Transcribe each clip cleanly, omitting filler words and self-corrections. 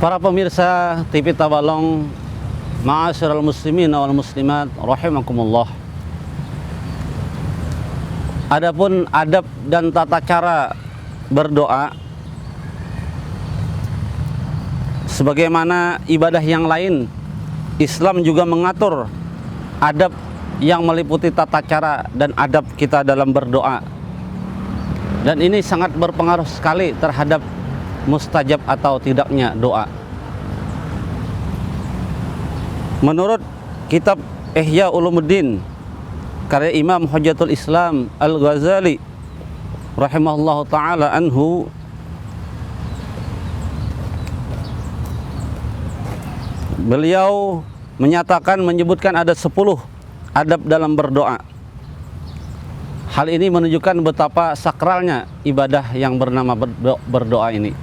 Para pemirsa TV Tabalong, ma'asyiral muslimin wal muslimat rahimakumullah. Adapun adab dan tata cara berdoa sebagaimana ibadah yang lain, Islam juga mengatur adab yang meliputi tata cara dan adab kita dalam berdoa. Dan ini sangat berpengaruh sekali terhadap mustajab atau tidaknya doa. Menurut kitab Ihya Ulumuddin karya Imam Hujjatul Islam Al-Ghazali rahimahullahu ta'ala anhu, beliau menyebutkan ada 10 adab dalam berdoa. Hal ini menunjukkan betapa sakralnya ibadah yang bernama berdoa ini.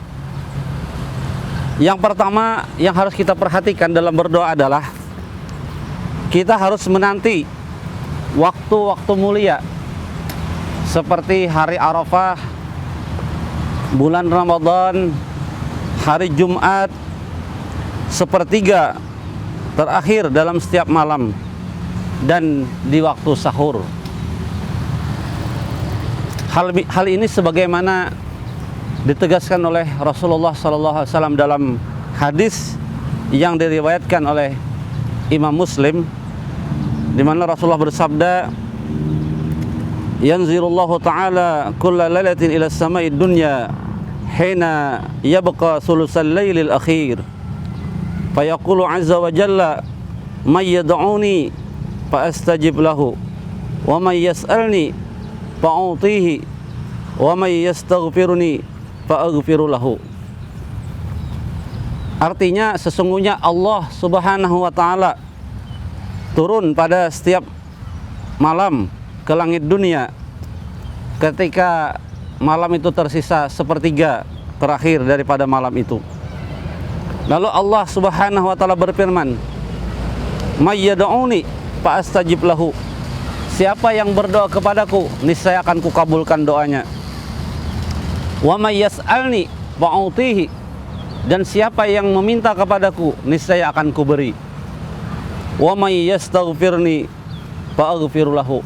Yang pertama yang harus kita perhatikan dalam berdoa adalah kita harus menanti waktu-waktu mulia seperti hari Arafah, bulan Ramadan, hari Jumat, sepertiga terakhir dalam setiap malam, dan di waktu sahur. Hal ini sebagaimana ditegaskan oleh Rasulullah SAW dalam hadis yang diriwayatkan oleh Imam Muslim, di mana Rasulullah bersabda, "Yanzilullahu ta'ala kulla lailatin ila samai dunya hina yabqa sulusal lailil akhir fayaqulu azza wa jalla may yad'uni fa astajib lahu wa may yas'alni fa'utihi wa may yastaghfiruni fa'aghfiru lahu." Artinya sesungguhnya Allah Subhanahu wa ta'ala turun pada setiap malam ke langit dunia ketika malam itu tersisa sepertiga terakhir daripada malam itu. Lalu Allah Subhanahu wa ta'ala berfirman, "May yad'uni fa astajib lahu." Siapa yang berdoa kepadaku, niscaya akan kukabulkan doanya. "Wa may yas'alni fa'utihi." Dan siapa yang meminta kepadaku, niscaya akan kuberi. "Wa may yastaghfirni fa'aghfiru lahu."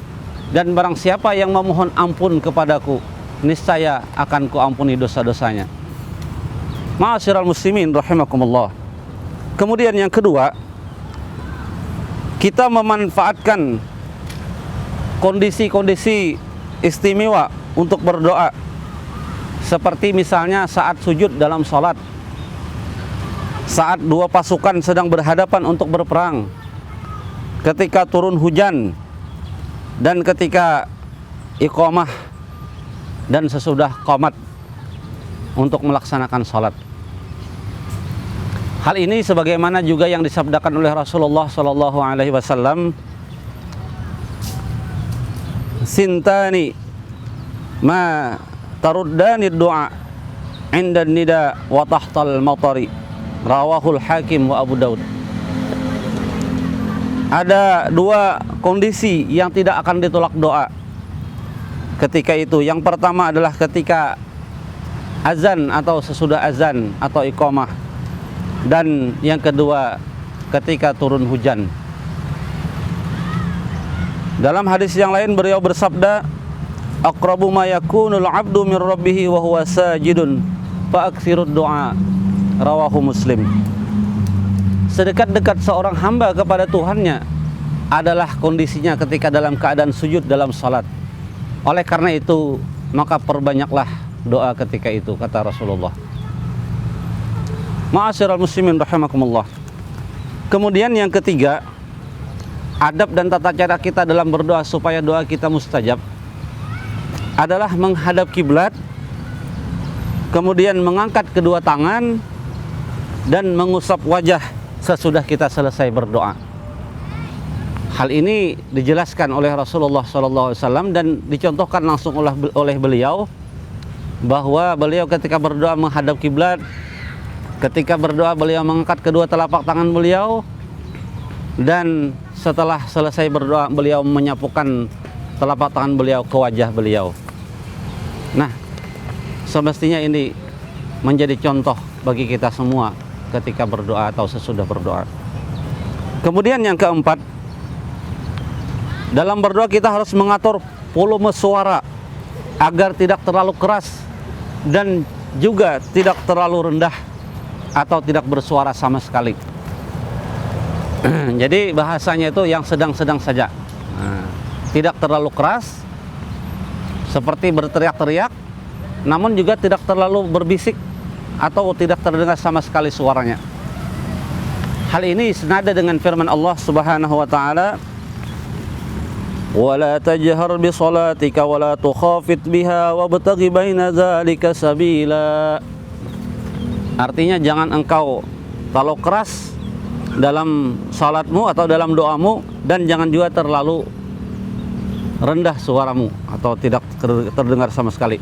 Dan barang siapa yang memohon ampun kepadaku, niscaya akan kuampuni dosa-dosanya. Ma'asyiral muslimin rahimakumullah. Kemudian yang kedua, kita memanfaatkan kondisi-kondisi istimewa untuk berdoa, seperti misalnya saat sujud dalam sholat, saat dua pasukan sedang berhadapan untuk berperang, ketika turun hujan, dan ketika iqamah dan sesudah qomat untuk melaksanakan sholat. Hal ini sebagaimana juga yang disabdakan oleh Rasulullah SAW, "Sintani ma taruddani du'a inda nida wa tahtal matari." Rawahul Hakim wa Abu Daud. Ada dua kondisi yang tidak akan ditolak doa ketika itu. Yang pertama adalah ketika azan atau sesudah azan atau iqamah, dan yang kedua ketika turun hujan. Dalam hadis yang lain beliau bersabda, "Aqrabu ma yakunul 'abdu min rabbih wa huwa sajidun fa aktsirud du'a." Rawahu Muslim. Sedekat-dekat seorang hamba kepada Tuhannya adalah kondisinya ketika dalam keadaan sujud dalam salat. Oleh karena itu, maka perbanyaklah doa ketika itu, kata Rasulullah. Ma'asyiral muslimin rahimakumullah. Kemudian yang ketiga, adab dan tata cara kita dalam berdoa supaya doa kita mustajab adalah menghadap kiblat, kemudian mengangkat kedua tangan dan mengusap wajah sesudah kita selesai berdoa. Hal ini dijelaskan oleh Rasulullah SAW dan dicontohkan langsung oleh beliau, bahwa beliau ketika berdoa menghadap kiblat, ketika berdoa beliau mengangkat kedua telapak tangan beliau, dan setelah selesai berdoa beliau menyapukan telapak tangan beliau ke wajah beliau. Nah, semestinya ini menjadi contoh bagi kita semua ketika berdoa atau sesudah berdoa. Kemudian yang keempat, dalam berdoa kita harus mengatur volume suara agar tidak terlalu keras dan juga tidak terlalu rendah atau tidak bersuara sama sekali. Jadi bahasanya itu yang sedang-sedang saja. Tidak terlalu keras seperti berteriak-teriak, namun juga tidak terlalu berbisik atau tidak terdengar sama sekali suaranya. Hal ini senada dengan firman Allah Subhanahu wa taala, "Wala tajhar bi salatika wala tukhafit biha wabtaghi baina dzalika sabila." Artinya jangan engkau terlalu keras dalam salatmu atau dalam doamu, dan jangan juga terlalu rendah suaramu atau tidak terdengar sama sekali.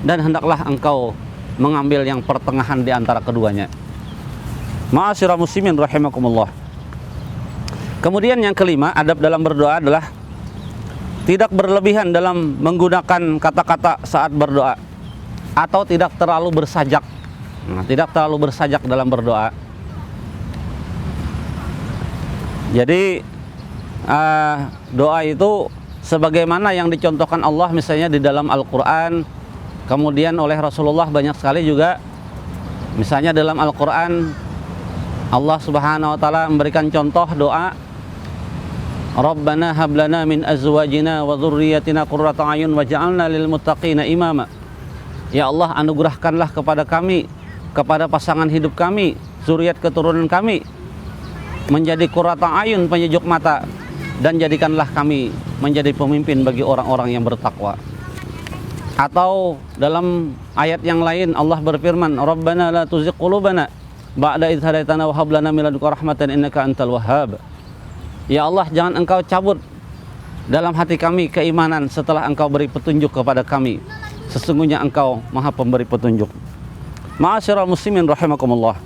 Dan hendaklah engkau mengambil yang pertengahan di antara keduanya. Ma'asyiral muslimin rahimakumullah. Kemudian yang kelima, adab dalam berdoa adalah tidak berlebihan dalam menggunakan kata-kata saat berdoa atau tidak terlalu bersajak. Tidak terlalu bersajak dalam berdoa. Jadi doa itu sebagaimana yang dicontohkan Allah misalnya di dalam Al-Quran, kemudian oleh Rasulullah banyak sekali juga. Misalnya dalam Al-Quran Allah Subhanahu wa taala memberikan contoh doa, Rabbana hablana min azwajina wa dzurriyyatina qurrata a'yun waj'alna lil muttaqina imama. Ya Allah, anugerahkanlah kepada kami, kepada pasangan hidup kami, zuriat keturunan kami, menjadi qurrata a'yun, penyejuk mata, dan jadikanlah kami menjadi pemimpin bagi orang-orang yang bertakwa. Atau dalam ayat yang lain Allah berfirman, Rabbana la tuzigh qulubana ba'da idh hadaitana wa hab lana min ladunka rahmatan innaka antal wahhab. Ya Allah, jangan engkau cabut dalam hati kami keimanan setelah engkau beri petunjuk kepada kami. Sesungguhnya engkau maha pemberi petunjuk. Ma'asyiral muslimin rahimakumullah.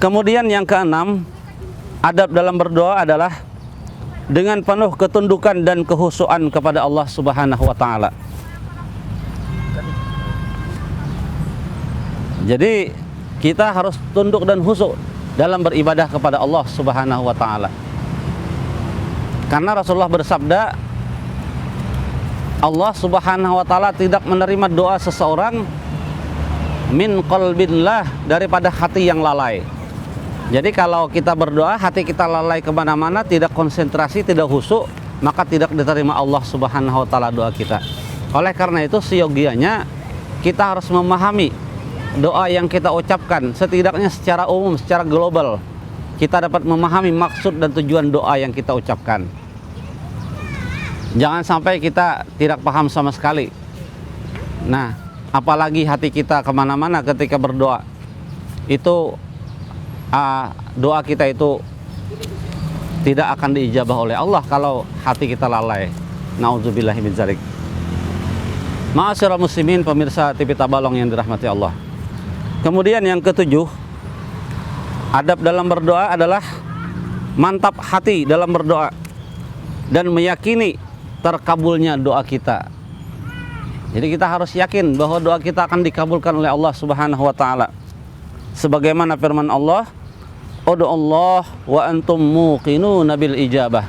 Kemudian yang keenam, adab dalam berdoa adalah dengan penuh ketundukan dan kekhusyuan kepada Allah Subhanahu wa taala. Jadi kita harus tunduk dan khusyuk dalam beribadah kepada Allah Subhanahu wa taala. Karena Rasulullah bersabda, Allah Subhanahu wa taala tidak menerima doa seseorang min qalbillah, daripada hati yang lalai. Jadi kalau kita berdoa hati kita lalai kemana-mana, tidak konsentrasi, tidak khusyuk, maka tidak diterima Allah Subhanahu wa taala doa kita. Oleh karena itu seyogianya kita harus memahami doa yang kita ucapkan, setidaknya secara umum, secara global, kita dapat memahami maksud dan tujuan doa yang kita ucapkan. Jangan sampai kita tidak paham sama sekali. Nah, apalagi hati kita kemana-mana ketika berdoa, itu doa kita itu tidak akan diijabah oleh Allah kalau hati kita lalai. Nauzubillahi min dzalik. Ma'asyiral muslimin, pemirsa TV Tabalong yang dirahmati Allah. Kemudian yang ketujuh, adab dalam berdoa adalah mantap hati dalam berdoa dan meyakini terkabulnya doa kita. Jadi kita harus yakin bahwa doa kita akan dikabulkan oleh Allah Subhanahu wa taala. Sebagaimana firman Allah, "Ud'u Allah wa antum muqinuna bil ijabah."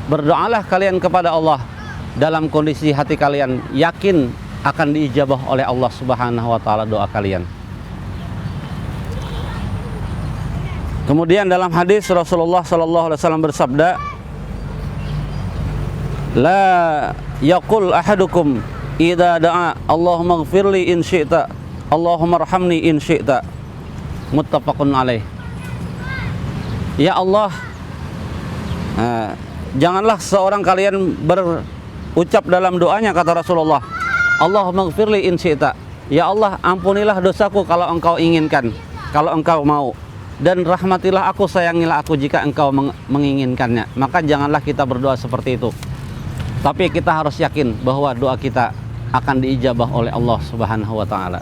Berdoalah kalian kepada Allah dalam kondisi hati kalian yakin akan diijabah oleh Allah Subhanahu wa taala doa kalian. Kemudian dalam hadis Rasulullah sallallahu alaihi wasallam bersabda, "La yaqul ahadukum idza da'a Allahumma ighfirli in syi'ta, Allahumma arhamni in syi'ta." Muttafaqun alaih. Ya Allah, janganlah seorang kalian berucap dalam doanya, kata Rasulullah, Allahumma ighfirli in syi'ta. Ya Allah, ampunilah dosaku kalau engkau inginkan, kalau engkau mau. Dan rahmatilah aku, sayangilah aku jika engkau menginginkannya. Maka janganlah kita berdoa seperti itu. Tapi kita harus yakin bahwa doa kita akan diijabah oleh Allah Subhanahu wa taala.